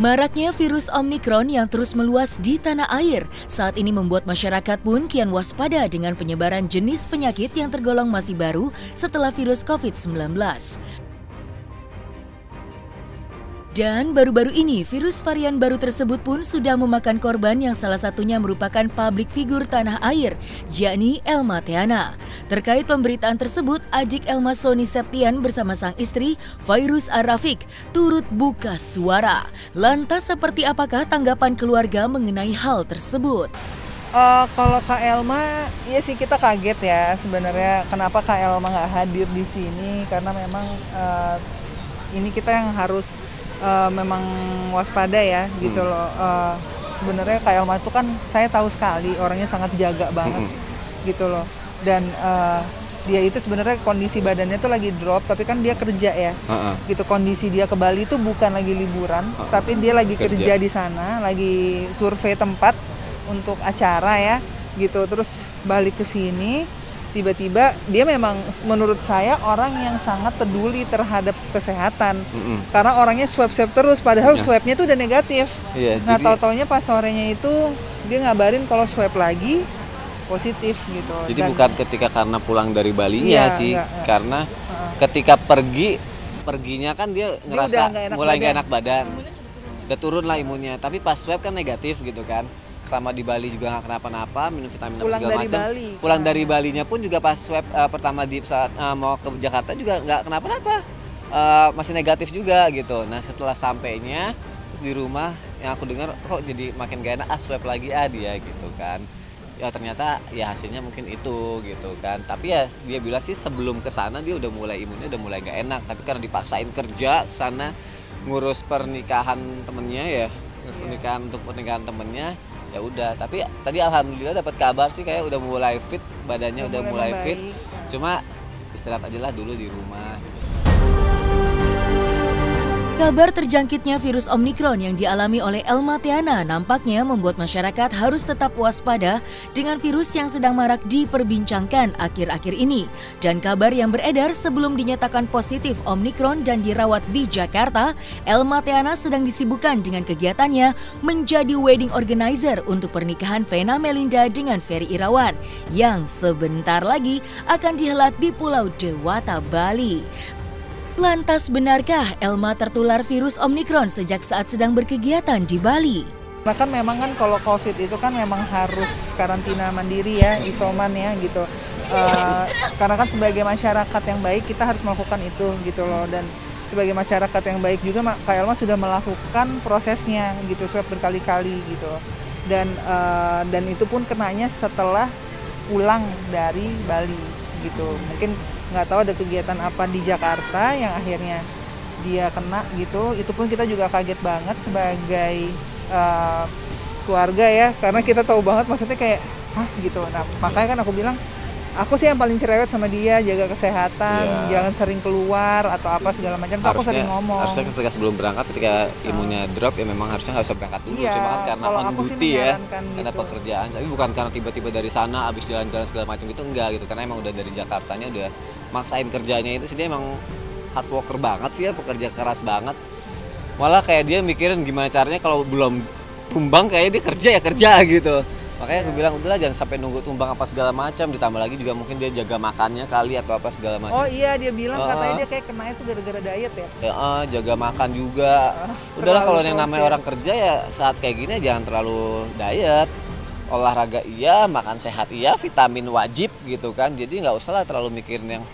Maraknya virus Omikron yang terus meluas di tanah air saat ini membuat masyarakat pun kian waspada dengan penyebaran jenis penyakit yang tergolong masih baru setelah virus COVID-19. Dan baru-baru ini virus varian baru tersebut pun sudah memakan korban yang salah satunya merupakan publik figur tanah air, yakni Elma Theana. Terkait pemberitaan tersebut, adik Elma Sony Septian bersama sang istri, Fairuz Ar-Rafiq, turut buka suara. Lantas seperti apakah tanggapan keluarga mengenai hal tersebut? Kalau Kak Elma, iya sih kita kaget ya sebenarnya kenapa Kak Elma nggak hadir di sini, karena memang ini kita yang harus memang waspada ya gitu loh. Sebenarnya Kak Elma itu kan saya tahu sekali orangnya sangat jaga banget gitu loh. Dan dia itu sebenarnya kondisi badannya tuh lagi drop, tapi kan dia kerja ya. Gitu, kondisi dia ke Bali itu bukan lagi liburan, tapi dia lagi kerja di sana, lagi survei tempat untuk acara ya gitu. Terus balik ke sini, tiba-tiba dia memang menurut saya orang yang sangat peduli terhadap kesehatan. Karena orangnya swab-swab terus, padahal swabnya tuh udah negatif. Nah, tahu-taunya pas sorenya itu dia ngabarin kalau swab lagi positif gitu. Jadi bukan ketika karena pulang dari Balinya sih, karena ketika perginya kan dia ngerasa mulai gak enak badan. Udah turun lah imunnya, tapi pas swab kan negatif gitu kan. Selama di Bali juga nggak kenapa-napa, minum vitamin segala macam. Pulang dari Balinya pun juga pas swab pertama di saat mau ke Jakarta juga nggak kenapa-napa, masih negatif juga gitu. Nah setelah sampainya terus di rumah yang aku dengar kok jadi makin gak enak, swab lagi dia gitu kan. Ya ternyata ya hasilnya mungkin itu gitu kan. Tapi ya dia bilang sih sebelum ke sana dia udah mulai imunnya udah mulai gak enak. Tapi karena dipaksain kerja ke sana ngurus pernikahan temennya ya, pernikahan temennya. Ya udah, tapi tadi alhamdulillah dapat kabar sih kayak udah mulai fit, badannya udah mulai fit. Cuma istirahat aja lah dulu di rumah. Kabar terjangkitnya virus Omikron yang dialami oleh Elma Theana nampaknya membuat masyarakat harus tetap waspada dengan virus yang sedang marak diperbincangkan akhir-akhir ini. Dan kabar yang beredar sebelum dinyatakan positif Omikron dan dirawat di Jakarta, Elma Theana sedang disibukkan dengan kegiatannya menjadi wedding organizer untuk pernikahan Vena Melinda dengan Ferry Irawan yang sebentar lagi akan dihelat di Pulau Dewata, Bali. Lantas benarkah Elma tertular virus Omikron sejak saat sedang berkegiatan di Bali? Nah kan memang kan kalau COVID itu kan memang harus karantina mandiri ya, isoman ya gitu. Karena kan sebagai masyarakat yang baik kita harus melakukan itu gitu loh. Dan sebagai masyarakat yang baik juga Kak Elma sudah melakukan prosesnya gitu, swab berkali-kali gitu. Dan itu pun kenanya setelah pulang dari Bali gitu. Mungkin nggak tahu ada kegiatan apa di Jakarta yang akhirnya dia kena gitu. Itu pun kita juga kaget banget sebagai keluarga ya, karena kita tahu banget maksudnya kayak gitu. Nah makanya kan aku bilang aku sih yang paling cerewet sama dia, jaga kesehatan, jangan sering keluar atau apa segala macam. Aku sering ngomong. Harusnya ketika sebelum berangkat, ketika imunnya drop ya memang harusnya nggak usah berangkat dulu. Cuma kan karena on duty ya, karena pekerjaan. Tapi bukan karena tiba-tiba dari sana abis jalan-jalan segala macam itu enggak gitu. Karena emang udah dari Jakartanya udah maksain kerjanya itu sih, dia emang hard worker banget sih ya, pekerja keras banget. Malah kayak dia mikirin gimana caranya kalau belum tumbang kayaknya dia kerja gitu. Makanya aku bilang udahlah jangan sampai nunggu tumbang apa segala macam, ditambah lagi juga mungkin dia jaga makannya kali atau apa segala macam. Oh iya, dia bilang katanya dia kayak kena itu gara-gara diet ya. Jaga makan juga. Udahlah kalau yang namanya orang kerja ya saat kayak gini jangan terlalu diet. Olahraga iya, makan sehat iya, vitamin wajib gitu kan. Jadi nggak usah lah terlalu mikirin yang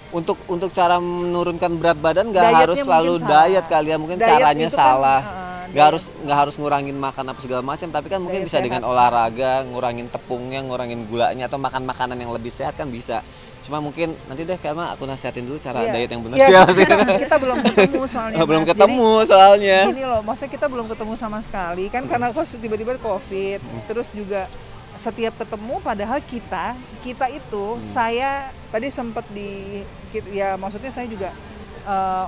untuk cara menurunkan berat badan nggak harus selalu diet kali ya, mungkin diet caranya salah. Nggak harus ngurangin makan apa segala macam, tapi kan mungkin bisa dengan olahraga, ngurangin tepungnya, ngurangin gulanya, atau makan makanan yang lebih sehat kan bisa. Cuma mungkin nanti deh karena aku nasihatin dulu cara diet yang benar. Kita belum ketemu soalnya. Belum ketemu soalnya. Gini loh, maksudnya kita belum ketemu sama sekali kan, karena pas tiba-tiba COVID. Terus juga setiap ketemu padahal kita itu saya tadi sempat ya maksudnya saya juga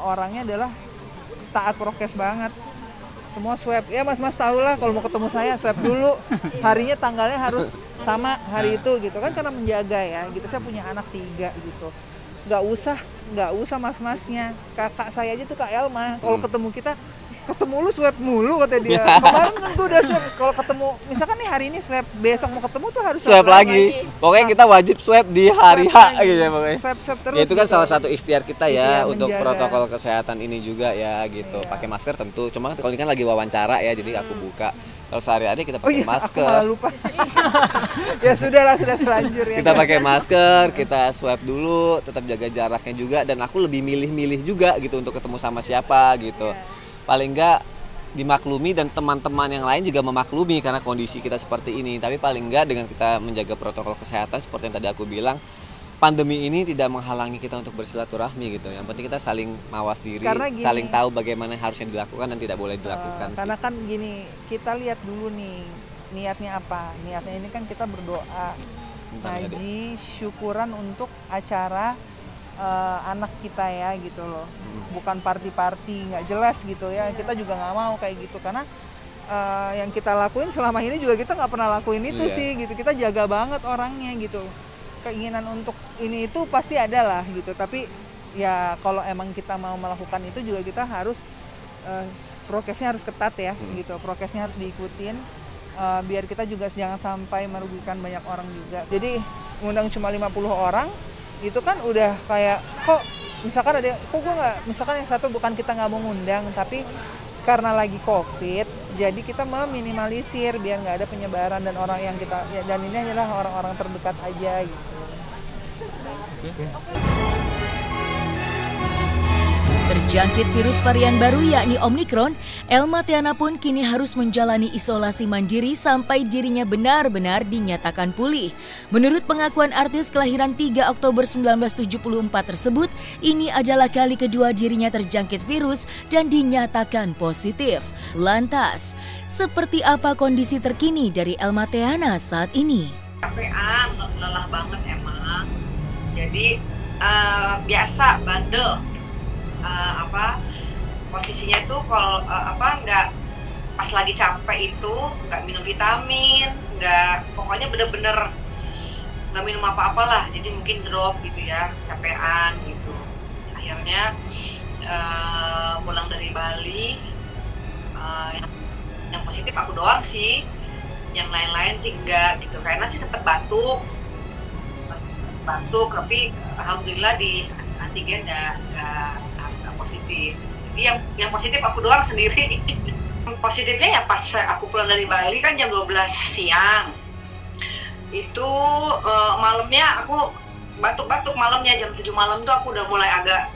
orangnya adalah taat prokes banget. Semua swab, ya mas tahu lah kalau mau ketemu saya swab dulu, harinya tanggalnya harus sama hari itu gitu kan, karena menjaga ya gitu. Saya punya anak 3 gitu, nggak usah mas-masnya, kakak saya aja tuh Kak Elma kalau ketemu kita ketemu lu swab mulu kata dia. Kemarin kan gue udah swab, kalau ketemu misalkan nih hari ini swab, besok mau ketemu tuh harus swab lagi. Pokoknya kita wajib swab di hari H gitu ya pokoknya. Swab terus. Ya, itu kan gitu. Salah satu ikhtiar kita ya untuk menjaga protokol kesehatan ini juga ya gitu. Pakai masker tentu. Cuma kalau ini kan lagi wawancara ya, jadi aku buka. Kalau sehari-hari kita pakai masker. Aku malah lupa. Ya sudahlah, sudah terlanjur ya. Kita pakai masker, kita swab dulu, tetap jaga jaraknya juga, dan aku lebih milih-milih juga gitu untuk ketemu sama siapa gitu. Paling enggak dimaklumi dan teman-teman yang lain juga memaklumi karena kondisi kita seperti ini. Tapi paling enggak dengan kita menjaga protokol kesehatan seperti yang tadi aku bilang, pandemi ini tidak menghalangi kita untuk bersilaturahmi gitu. Yang penting kita saling mawas diri, gini, saling tahu bagaimana yang harusnya dilakukan dan tidak boleh dilakukan. Karena kan gini, kita lihat dulu nih niatnya apa. Niatnya ini kan kita berdoa, ngaji, syukuran untuk acara anak kita ya gitu loh. Bukan party-party nggak jelas gitu ya. Kita juga nggak mau kayak gitu karena yang kita lakuin selama ini juga kita nggak pernah lakuin itu sih gitu. Kita jaga banget orangnya gitu. Keinginan untuk ini itu pasti ada lah gitu, tapi ya kalau emang kita mau melakukan itu juga kita harus prokesnya harus ketat ya gitu, prokesnya harus diikutin biar kita juga jangan sampai merugikan banyak orang juga. Jadi ngundang cuma 50 orang itu kan udah kayak kok misalkan ada kok gue nggak, misalkan yang satu bukan kita nggak mau ngundang tapi karena lagi COVID jadi kita meminimalisir biar nggak ada penyebaran dan orang yang kita ya, dan ini adalah orang-orang terdekat aja gitu. Terjangkit virus varian baru yakni Omikron, Elma Theana pun kini harus menjalani isolasi mandiri sampai dirinya benar-benar dinyatakan pulih. Menurut pengakuan artis kelahiran 3 Oktober 1974 tersebut, ini adalah kali kedua dirinya terjangkit virus dan dinyatakan positif. Lantas, seperti apa kondisi terkini dari Elma Theana saat ini? Capean, lelah banget emang. Jadi biasa bandel. Posisinya tuh kalau nggak pas lagi capek itu nggak minum vitamin, nggak, pokoknya bener-bener nggak minum apa-apalah, jadi mungkin drop gitu ya, capean gitu. Akhirnya pulang dari Bali, yang positif aku doang sih, yang lain-lain sih enggak gitu. Karena sih sempat batuk, tapi alhamdulillah di antigen nggak positif. Jadi yang positif aku doang sendiri. Positifnya ya pas aku pulang dari Bali kan jam 12 siang. Itu malamnya aku batuk-batuk, malamnya jam 7 malam tuh aku udah mulai agak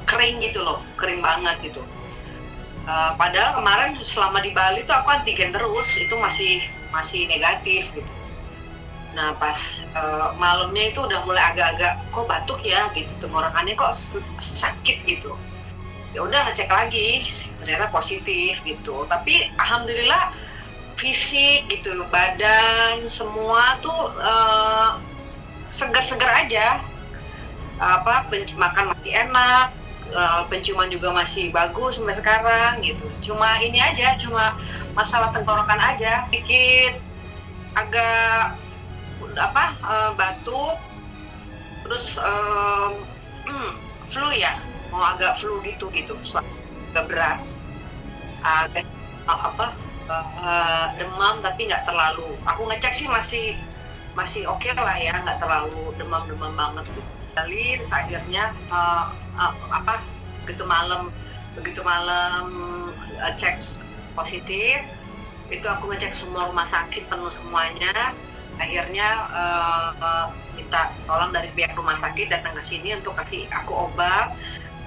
kering gitu loh, kering banget gitu. Padahal kemarin selama di Bali tuh aku antigen terus, itu masih negatif gitu. Nah pas malamnya itu udah mulai agak-agak kok batuk ya gitu, tenggorokannya kok sakit gitu. Ya udah ngecek lagi, ternyata positif gitu. Tapi alhamdulillah fisik gitu, badan semua tuh segar-segar aja. Makan masih enak, penciuman juga masih bagus sampai sekarang gitu. Cuma ini aja, cuma masalah tenggorokan aja, sedikit agak batuk, terus flu ya, mau agak flu gitu, agak berat, agak demam tapi nggak terlalu. Aku ngecek sih masih oke lah ya, nggak terlalu demam banget gitu. Terus akhirnya begitu malam cek positif, itu aku ngecek semua rumah sakit penuh semuanya. Akhirnya minta tolong dari pihak rumah sakit datang ke sini untuk kasih aku obat,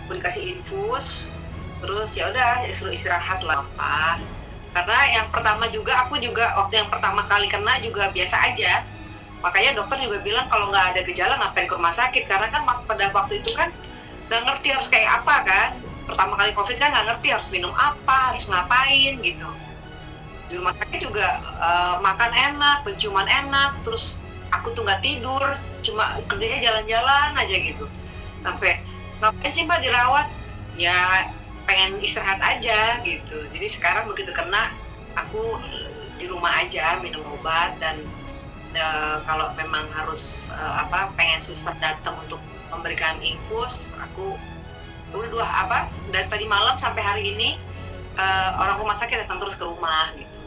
aku dikasih infus, terus ya udah suruh istirahat lah apa. Karena yang pertama juga aku juga waktu yang pertama kali kena juga biasa aja, makanya dokter juga bilang kalau nggak ada gejala ngapain ke rumah sakit, karena kan pada waktu itu kan nggak ngerti harus kayak apa kan, pertama kali COVID kan nggak ngerti harus minum apa, harus ngapain gitu. Di rumah sakit juga makan enak, penciuman enak, terus aku tuh nggak tidur, cuma kerjanya jalan-jalan aja gitu. Sampai ngapain sih Mbak dirawat? Ya pengen istirahat aja gitu. Jadi sekarang begitu kena, aku di rumah aja minum obat, dan kalau memang harus pengen suster datang untuk memberikan infus, aku udah dari tadi malam sampai hari ini orang rumah sakit datang terus ke rumah gitu.